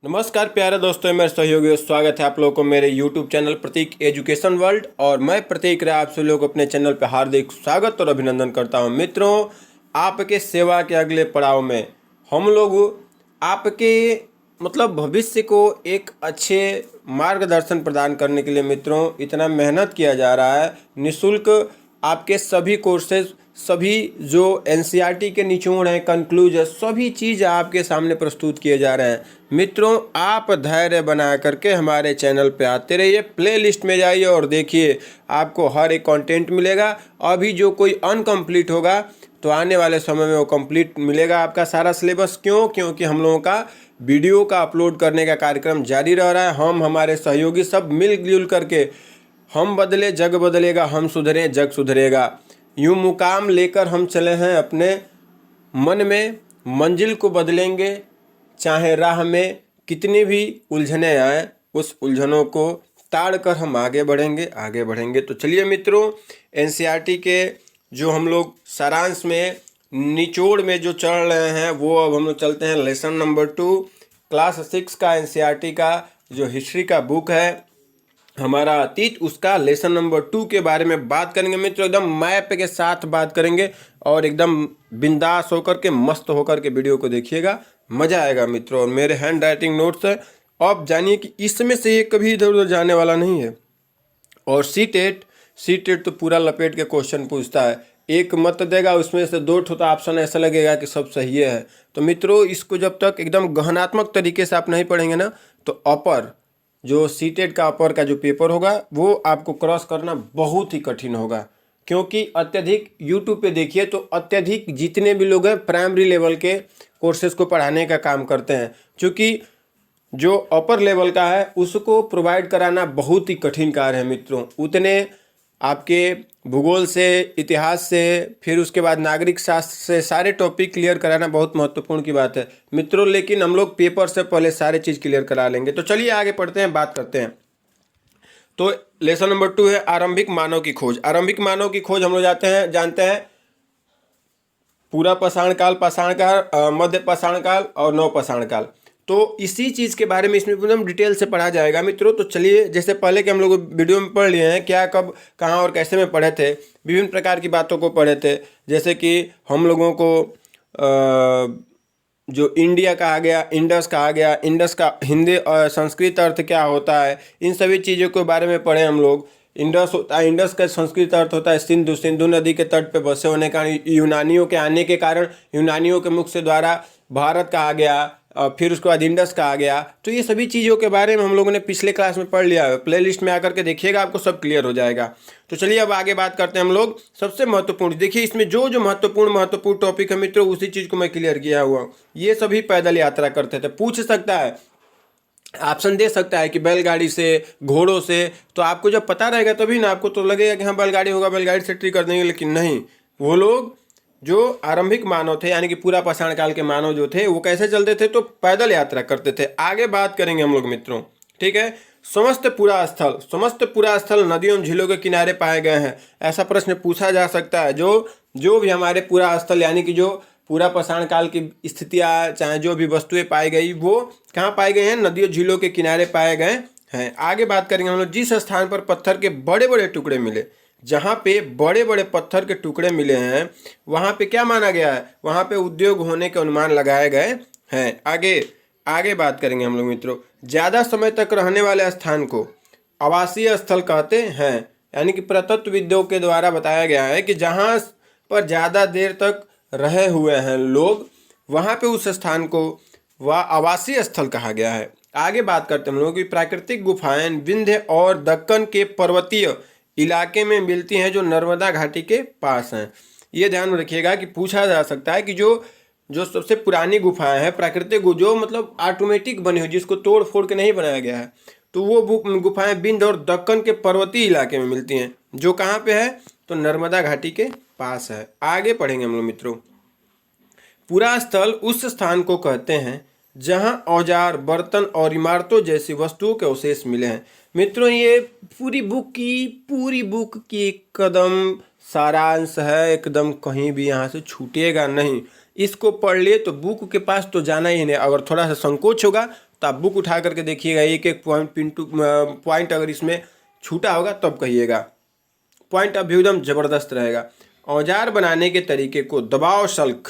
नमस्कार प्यारे दोस्तों, मेरे सहयोगियों, स्वागत है आप लोगों को मेरे YouTube चैनल प्रतीक एजुकेशन वर्ल्ड। और मैं प्रतीक राय आप सभी लोग अपने चैनल पर हार्दिक स्वागत और अभिनंदन करता हूं। मित्रों, आपके सेवा के अगले पड़ाव में हम लोग आपके भविष्य को एक अच्छे मार्गदर्शन प्रदान करने के लिए मित्रों इतना मेहनत किया जा रहा है। निःशुल्क आपके सभी कोर्सेज, सभी जो एनसीईआरटी के निचोड़ हैं, कंक्लूज है, सभी चीज़ आपके सामने प्रस्तुत किए जा रहे हैं। मित्रों, आप धैर्य बना करके हमारे चैनल पे आते रहिए, प्लेलिस्ट में जाइए और देखिए, आपको हर एक कंटेंट मिलेगा। अभी जो कोई अनकम्प्लीट होगा तो आने वाले समय में वो कंप्लीट मिलेगा आपका सारा सिलेबस। क्योंकि हम लोगों का वीडियो का अपलोड करने का कार्यक्रम जारी रह रहा है। हम हमारे सहयोगी सब मिलजुल करके, हम बदले जग बदलेगा, हम सुधरे जग सुधरेगा, यूं मुकाम लेकर हम चले हैं। अपने मन में मंजिल को बदलेंगे, चाहे राह में कितनी भी उलझने आए, उस उलझनों को ताड़ कर हम आगे बढ़ेंगे। तो चलिए मित्रों, एनसीईआरटी के जो हम लोग सारांश में निचोड़ में जो चढ़ रहे हैं, वो अब हम लोग चलते हैं लेसन नंबर 2, क्लास 6 का एनसीईआरटी का जो हिस्ट्री का बुक है हमारा अतीत, उसका लेसन नंबर 2 के बारे में बात करेंगे मित्रों। एकदम मैप के साथ बात करेंगे और एकदम बिंदास होकर के, मस्त होकर के वीडियो को देखिएगा, मज़ा आएगा मित्रों। और मेरे हैंड राइटिंग नोट्स है, आप जानिए कि इसमें से ये कभी इधर उधर जाने वाला नहीं है। और सी टेट तो पूरा लपेट के क्वेश्चन पूछता है, एक मत देगा, उसमें से 2 ठो ऑप्शन ऐसा लगेगा कि सब सही है। तो मित्रों, इसको जब तक एकदम गहनात्मक तरीके से आप नहीं पढ़ेंगे ना, तो अपर जो सी-टेट का अपर का जो पेपर होगा वो आपको क्रॉस करना बहुत ही कठिन होगा। क्योंकि अत्यधिक यूट्यूब पे देखिए तो अत्यधिक जितने भी लोग हैं प्राइमरी लेवल के कोर्सेज को पढ़ाने का काम करते हैं। क्योंकि जो अपर लेवल का है उसको प्रोवाइड कराना बहुत ही कठिन कार्य है मित्रों। उतने आपके भूगोल से, इतिहास से, फिर उसके बाद नागरिक शास्त्र से सारे टॉपिक क्लियर कराना बहुत महत्वपूर्ण की बात है मित्रों। लेकिन हम लोग पेपर से पहले सारे चीज़ क्लियर करा लेंगे। तो चलिए आगे पढ़ते हैं, बात करते हैं। तो लेसन नंबर 2 है आरंभिक मानव की खोज। आरंभिक मानव की खोज हम लोग जानते हैं पूरा पाषाण काल, मध्य पाषाण काल और नव पाषाण काल। तो इसी चीज़ के बारे में इसमें एकदम डिटेल से पढ़ा जाएगा मित्रों। तो चलिए, जैसे पहले के हम लोग वीडियो में पढ़ लिए हैं, क्या, कब, कहाँ और कैसे में पढ़े थे, विभिन्न प्रकार की बातों को पढ़े थे। जैसे कि हम लोगों को जो इंडिया कहा गया, इंडस कहा गया, इंडस का हिंदी और संस्कृत अर्थ क्या होता है, इन सभी चीज़ों के बारे में पढ़े हम लोग। इंडस होता है, इंडस का संस्कृत अर्थ होता है सिंधु नदी के तट पे बसे होने का। यूनानियों के आने के कारण यूनानियों के मुख से द्वारा भारत कहा गया, और फिर उसके बाद इंडस कहा गया। तो ये सभी चीज़ों के बारे में हम लोगों ने पिछले क्लास में पढ़ लिया है। प्लेलिस्ट में आकर के देखिएगा, आपको सब क्लियर हो जाएगा। तो चलिए अब आगे बात करते हैं हम लोग। सबसे महत्वपूर्ण देखिए, इसमें जो जो महत्वपूर्ण टॉपिक है मित्रों, उसी चीज़ को मैं क्लियर किया हुआ हूँ। ये सभी पैदल यात्रा करते थे। पूछ सकता है, ऑप्शन दे सकता है कि बैलगाड़ी से, घोड़ों से। तो आपको जब पता रहेगा तभी ना, आपको तो लगेगा कि हाँ बैलगाड़ी होगा, बैलगाड़ी से ट्री कर देंगे। लेकिन नहीं, वो लोग जो आरंभिक मानव थे, यानी कि पूरा पाषाण काल के मानव जो थे, वो कैसे चलते थे, तो पैदल यात्रा करते थे। आगे बात करेंगे हम लोग मित्रों, ठीक है। समस्त पुरा स्थल नदियों और झीलों के किनारे पाए गए हैं, ऐसा प्रश्न पूछा जा सकता है। जो भी हमारे पूरा स्थल, यानी कि जो पूरा पाषाण काल की स्थितियाँ, चाहे जो भी वस्तुएं पाई गई, वो कहाँ पाए गए हैं, नदियों झीलों के किनारे पाए गए हैं। आगे बात करेंगे हम लोग, जिस स्थान पर पत्थर के बड़े बड़े टुकड़े मिले, जहाँ पे बड़े बड़े पत्थर के टुकड़े मिले हैं, वहाँ पे क्या माना गया है, वहाँ पे उद्योग होने के अनुमान लगाए गए हैं। आगे बात करेंगे हम लोग मित्रों, ज़्यादा समय तक रहने वाले स्थान को आवासीय स्थल कहते हैं। यानी कि पुरातत्वविदों के द्वारा बताया गया है कि जहाँ पर ज़्यादा देर तक रहे हुए हैं लोग, वहाँ पे उस स्थान को वह आवासीय स्थल कहा गया है। आगे बात करते हैं हम लोग कि प्राकृतिक गुफाएं विंध्य और दक्कन के पर्वतीय इलाके में मिलती हैं, जो नर्मदा घाटी के पास हैं। ये ध्यान में रखिएगा कि पूछा जा सकता है कि जो सबसे पुरानी गुफाएं हैं, प्राकृतिक जो ऑटोमेटिक बनी हुई, जिसको तोड़ फोड़ के नहीं बनाया गया है, तो वो गुफाएं विंध्य और दक्कन के पर्वतीय इलाके में मिलती हैं, जो कहाँ पे है, तो नर्मदा घाटी के पास है। आगे पढ़ेंगे हम लोग मित्रों, पूरा स्थल उस स्थान को कहते हैं जहां औजार, बर्तन और इमारतों जैसी वस्तुओं के अवशेष मिले हैं। मित्रों, ये पूरी बुक की एक कदम सारांश है, एकदम कहीं भी यहाँ से छूटेगा नहीं। इसको पढ़ लिए तो बुक के पास तो जाना ही नहीं। अगर थोड़ा सा संकोच होगा तो आप बुक उठा करके देखिएगा, एक एक पॉइंट अगर इसमें छूटा होगा तब कहिएगा। पॉइंट ऑफ व्यू एकदम ज़बरदस्त रहेगा। औजार बनाने के तरीके को दबाव शल्क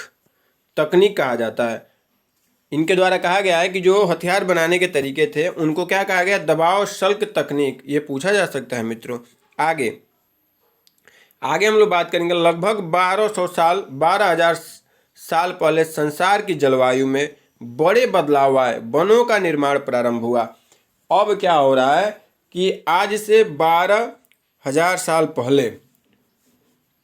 तकनीक कहा जाता है। इनके द्वारा कहा गया है कि जो हथियार बनाने के तरीके थे उनको क्या कहा गया, दबाव शल्क तकनीक। ये पूछा जा सकता है मित्रों। आगे हम लोग बात करेंगे लगभग 12,000 साल पहले संसार की जलवायु में बड़े बदलाव आए, वनों का निर्माण प्रारंभ हुआ। अब क्या हो रहा है कि आज से 12,000 साल पहले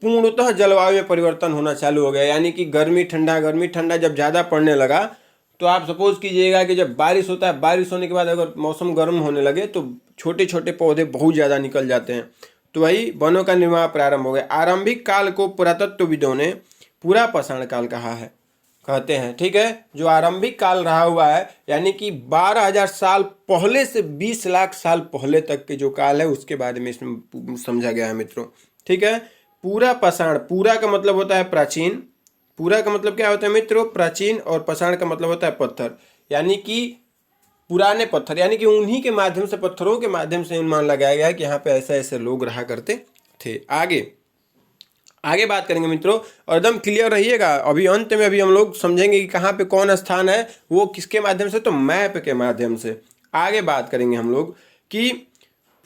पूर्णतः जलवायु में परिवर्तन होना चालू हो गया। यानी कि गर्मी ठंडा जब ज़्यादा पड़ने लगा तो आप सपोज कीजिएगा कि जब बारिश होता है, बारिश होने के बाद अगर मौसम गर्म होने लगे तो छोटे छोटे पौधे बहुत ज़्यादा निकल जाते हैं, तो वही वनों का निर्माण प्रारंभ हो गया। आरंभिक काल को पुरातत्वविदों ने पूरा पाषाण काल कहते हैं, ठीक है। जो आरंभिक काल रहा हुआ है यानी कि 12,000 साल पहले से 20 लाख साल पहले तक के जो काल है उसके बारे में इसमें समझा गया है मित्रों, ठीक है। पूरा पाषाण, पूरा का मतलब होता है प्राचीन, पूरा का मतलब क्या होता है मित्रों, प्राचीन, और पाषाण का मतलब होता है पत्थर, यानी कि पुराने पत्थर, यानी कि उन्हीं के माध्यम से, पत्थरों के माध्यम से अनुमान लगाया गया है कि यहाँ पे ऐसे ऐसे लोग रहा करते थे। आगे बात करेंगे मित्रों, और एकदम क्लियर रहिएगा। अभी अंत में अभी हम लोग समझेंगे कि कहाँ पे कौन स्थान है, वो किसके माध्यम से, तो मैप के माध्यम से। आगे बात करेंगे हम लोग कि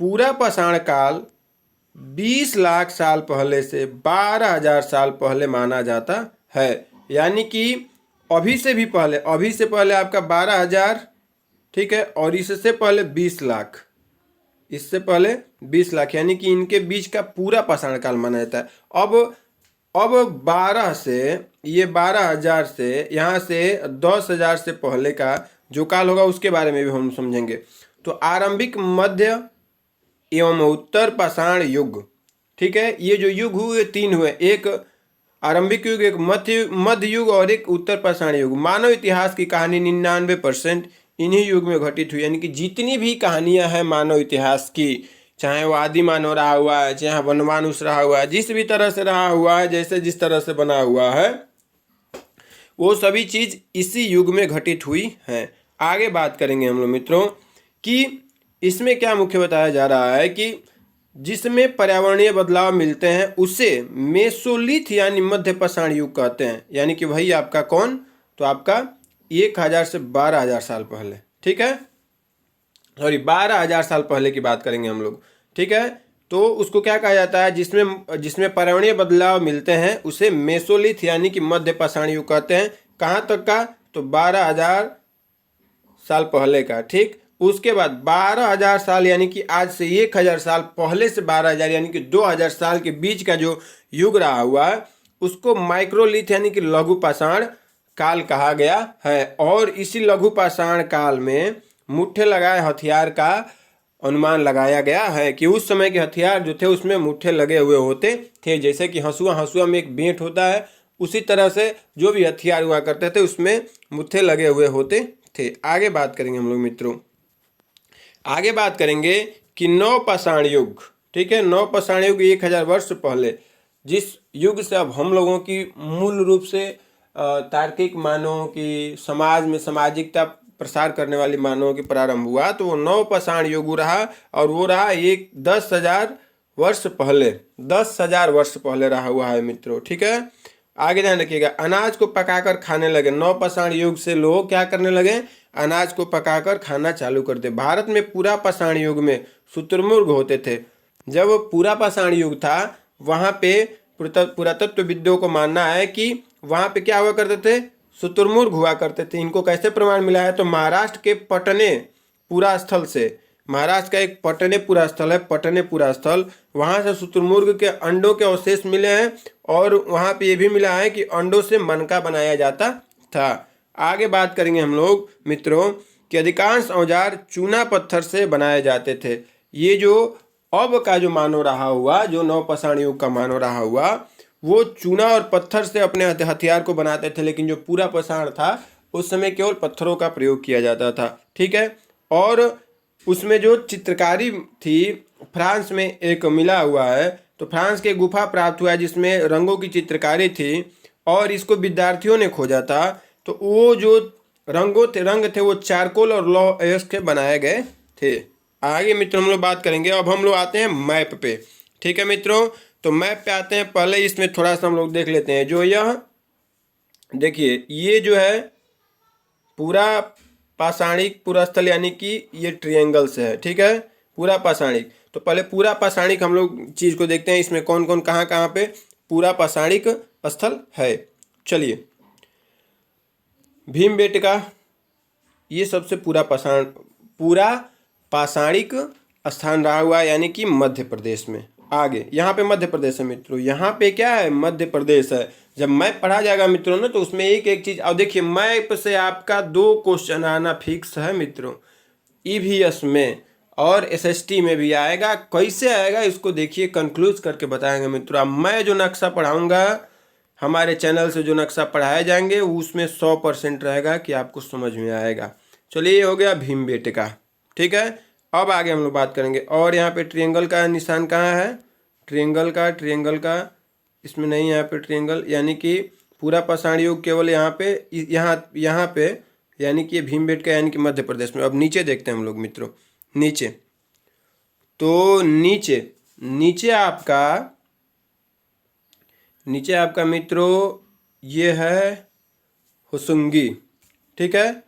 पूरा पाषाण काल 20 लाख साल पहले से 12,000 साल पहले माना जाता है। यानी कि अभी से पहले आपका 12,000, ठीक है, और इससे पहले 20 लाख, इससे पहले 20 लाख, यानी कि इनके बीच का पूरा पाषाण काल माना जाता है। अब 12 से, ये 12,000 से, यहाँ से 10,000 से पहले का जो काल होगा उसके बारे में भी हम समझेंगे। तो आरंभिक, मध्य एवं उत्तर पाषाण युग, ठीक है। ये जो युग हुए 3 हुए, एक आरंभिक युग, एक मध्य युग और एक उत्तर पाषाण युग। मानव इतिहास की कहानी 99% इन्हीं युग में घटित हुई। यानी कि जितनी भी कहानियां हैं मानव इतिहास की, चाहे वो आदि मानव रहा हुआ है, चाहे वनमानुष रहा हुआ है, जिस भी तरह से रहा हुआ है, जैसे जिस तरह से बना हुआ है, वो सभी चीज़ इसी युग में घटित हुई हैं। आगे बात करेंगे हम लोग मित्रों कि इसमें क्या मुख्य बताया जा रहा है कि जिसमें पर्यावरणीय बदलाव मिलते हैं उसे मेसोलिथ यानी मध्य पाषाण युग कहते हैं। यानी कि वही आपका कौन, तो आपका 1,000 से 12,000 साल पहले, ठीक है, सॉरी 12,000 साल पहले की बात करेंगे हम लोग, ठीक है। तो उसको क्या कहा जाता है, जिसमें पर्यावरणीय बदलाव मिलते हैं उसे मेसोलिथ यानी कि मध्य पाषाण युग कहते हैं। कहाँ तक का, तो 12,000 साल पहले का, ठीक। उसके बाद 12,000 साल यानी कि आज से 1,000 साल पहले से 12,000 यानी कि 2,000 साल के बीच का जो युग रहा हुआ है उसको माइक्रोलिथ यानी कि लघु पाषाण काल कहा गया है। और इसी लघु पाषाण काल में मुट्ठे लगाए हथियार का अनुमान लगाया गया है कि उस समय के हथियार जो थे उसमें मुट्ठे लगे हुए होते थे। जैसे कि हंसुआ में एक बेंट होता है, उसी तरह से जो भी हथियार हुआ करते थे उसमें मुट्ठे लगे हुए होते थे। आगे बात करेंगे हम लोग मित्रों, आगे बात करेंगे कि नवपाषाण युग, ठीक है। नवपाषाण युग 1,000 वर्ष पहले, जिस युग से अब हम लोगों की मूल रूप से तार्किक मानवों की, समाज में सामाजिकता प्रसार करने वाली मानवों की प्रारंभ हुआ, तो वो नवपाषाण युग रहा। और वो रहा 10,000 वर्ष पहले, 10,000 वर्ष पहले रहा हुआ है मित्रों, ठीक है। आगे ध्यान रखिएगा, अनाज को पकाकर खाने लगे। नवपाषाण युग से लोग क्या करने लगे, अनाज को पकाकर खाना चालू कर दे। भारत में पूरा पाषाण युग में शुतुरमुर्ग होते थे। जब पूरा पाषाण युग था वहाँ पे पुरातत्वविदों को मानना है कि वहाँ पे क्या हुआ करते थे, शुतुरमुर्ग हुआ करते थे। इनको कैसे प्रमाण मिला है, तो महाराष्ट्र के पटने पुरा स्थल से, महाराष्ट्र का एक पटनेपुरा स्थल है, पटनेपुरा स्थल, वहाँ से शुतुरमुर्ग के अंडों के अवशेष मिले हैं। और वहाँ पे ये भी मिला है कि अंडों से मनका बनाया जाता था। आगे बात करेंगे हम लोग मित्रों कि अधिकांश औजार चूना पत्थर से बनाए जाते थे। ये जो अब का जो मानव रहा हुआ, जो नवपाषाण युग का मानव रहा हुआ, वो चूना और पत्थर से अपने हथियार को बनाते थे। लेकिन जो पूरा पाषाण था उस समय केवल पत्थरों का प्रयोग किया जाता था, ठीक है। और उसमें जो चित्रकारी थी, फ्रांस में एक मिला हुआ है, तो फ्रांस के गुफा प्राप्त हुआ है जिसमें रंगों की चित्रकारी थी और इसको विद्यार्थियों ने खोजा था। तो वो जो रंग थे वो चारकोल और लौह अयस्क के बनाए गए थे। आगे मित्रों हम लोग बात करेंगे। अब हम लोग आते हैं मैप पे। ठीक है मित्रों, तो मैप पे आते हैं। पहले इसमें थोड़ा सा हम लोग देख लेते हैं। जो यह देखिए, ये जो है पूरा पाषाणिक पूरा स्थल, यानी कि ये ट्रिएंगल से है। ठीक है, पूरा पाषाणिक। तो पहले पूरा पाषाणिक हम लोग चीज़ को देखते हैं, इसमें कौन कौन कहाँ कहाँ पे पूरा पाषाणिक स्थल है। चलिए, भीमबेटका ये सबसे पूरा पाषाणिक स्थान रहा हुआ है, यानी कि मध्य प्रदेश में। आगे यहाँ पे मध्य प्रदेश है मित्रों, यहाँ पे क्या है, मध्य प्रदेश है। जब मैप पढ़ा जाएगा मित्रों ना, तो उसमें एक एक चीज़। अब देखिए, मैप से आपका 2 क्वेश्चन आना फिक्स है मित्रों, ईवीएस में और एसएसटी में भी आएगा। कैसे आएगा इसको देखिए, कंक्लूज करके बताएंगे मित्रों। अब मैं जो नक्शा पढ़ाऊंगा, हमारे चैनल से जो नक्शा पढ़ाए जाएंगे, उसमें 100% रहेगा कि आपको समझ में आएगा। चलिए, ये हो गया भीमबेटका। ठीक है, अब आगे हम लोग बात करेंगे। और यहाँ पे ट्रायंगल का निशान कहाँ है, ट्रायंगल का इसमें नहीं है यहाँ पे ट्रायंगल, यानी कि पूरा पाषाण युग केवल यहाँ पे यानी कि ये भीमबेटका यानी कि मध्य प्रदेश में। अब नीचे देखते हैं हम लोग मित्रों, नीचे तो नीचे आपका मित्रों ये है हुसुंगी। ठीक है,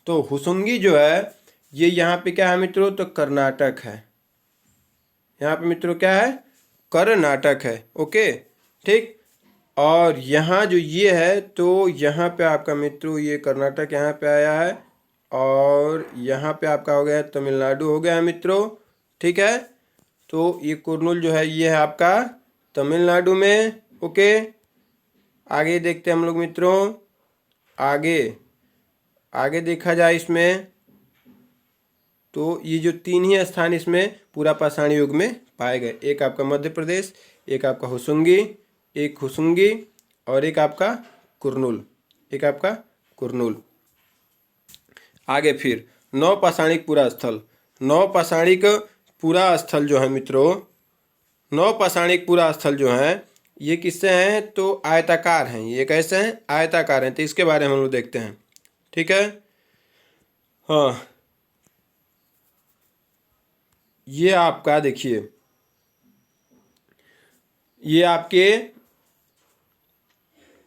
तो हुसुंगी जो है ये यहाँ पे क्या है मित्रों, तो कर्नाटक है। यहाँ पे मित्रों क्या है, कर्नाटक है। ओके, ठीक। और यहाँ जो ये है, तो यहाँ पे आपका मित्रों ये कर्नाटक यहाँ पे आया है, और यहाँ पे आपका हो गया तमिलनाडु हो गया है मित्रों। ठीक है, तो ये कुर्नूल जो है ये है आपका तमिलनाडु में। ओके, आगे देखते हैं हम लोग मित्रों। आगे देखा जाए इसमें, तो ये जो 3 ही स्थान इसमें पूरा पाषाण युग में पाए गए। एक आपका मध्य प्रदेश, एक आपका हुसुंगी और एक आपका कुर्नूल। आगे फिर नवपाषाणिक पूरा स्थल। नवपाषाणिक पूरा स्थल जो है मित्रों, नवपाषाणिक पूरा स्थल जो है ये किससे हैं, तो आयताकार हैं। ये कैसे हैं, आयताकार हैं। तो इसके बारे में हम लोग देखते हैं। ठीक है, हाँ, ये आपका देखिए, ये आपके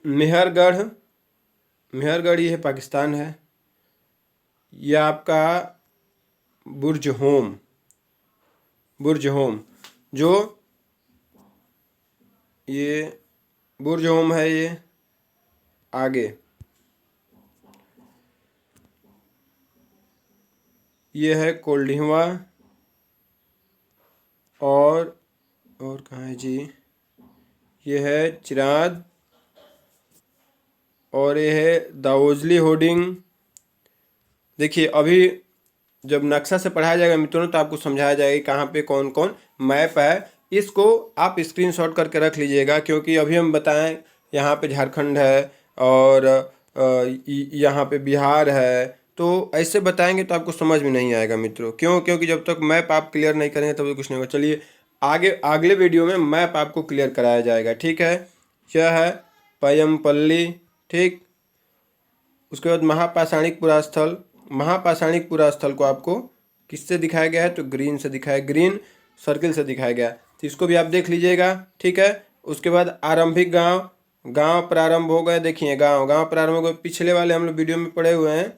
मेहरगढ़ ये पाकिस्तान है। ये आपका बुर्ज होम जो ये बुर्ज होम है। ये आगे ये है कोल्ढिवा, और कहाँ है जी, ये है चिराद, और ये है दावोजली होर्डिंग। देखिए, अभी जब नक्शा से पढ़ाया जाएगा मित्रों, तो आपको समझाया जाएगा कि कहाँ पे कौन कौन मैप है। इसको आप स्क्रीनशॉट करके रख लीजिएगा, क्योंकि अभी हम बताएं यहाँ पे झारखंड है और यहाँ पे बिहार है, तो ऐसे बताएंगे तो आपको समझ में नहीं आएगा मित्रों। क्योंकि जब तक मैप आप क्लियर नहीं करेंगे तब तक कुछ नहीं होगा। चलिए, अगले वीडियो में मैप आपको क्लियर कराया जाएगा। ठीक है, यह है पयमपल्ली। ठीक, उसके बाद महापाषाणिक पुरा स्थल को आपको किससे दिखाया गया है, तो ग्रीन से दिखाया, ग्रीन सर्किल से दिखाया गया। तो इसको भी आप देख लीजिएगा। ठीक है, उसके बाद आरंभिक गांव प्रारंभ हो गए। देखिए, गांव प्रारंभ हो गए। पिछले वाले हम लोग वीडियो में पढ़े हुए हैं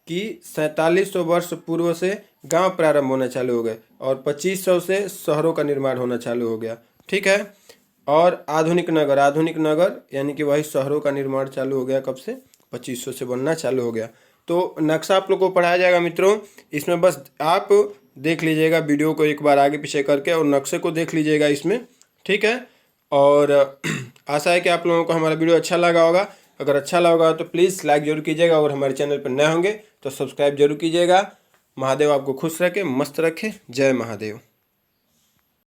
कि 4700 वर्ष पूर्व से गांव प्रारंभ होना चालू हो गए, और 2500 से शहरों का निर्माण होना चालू हो गया। ठीक है, और आधुनिक नगर यानी कि वही शहरों का निर्माण चालू हो गया। कब से, 2500 से बनना चालू हो गया। तो नक्शा आप लोग को पढ़ाया जाएगा मित्रों। इसमें बस आप देख लीजिएगा वीडियो को एक बार आगे पीछे करके, और नक्शे को देख लीजिएगा इसमें। ठीक है, और आशा है कि आप लोगों को हमारा वीडियो अच्छा लगा होगा। अगर अच्छा लगा होगा तो प्लीज़ लाइक जरूर कीजिएगा, और हमारे चैनल पर नए होंगे तो सब्सक्राइब जरूर कीजिएगा। महादेव आपको खुश रखे, मस्त रखे। जय महादेव।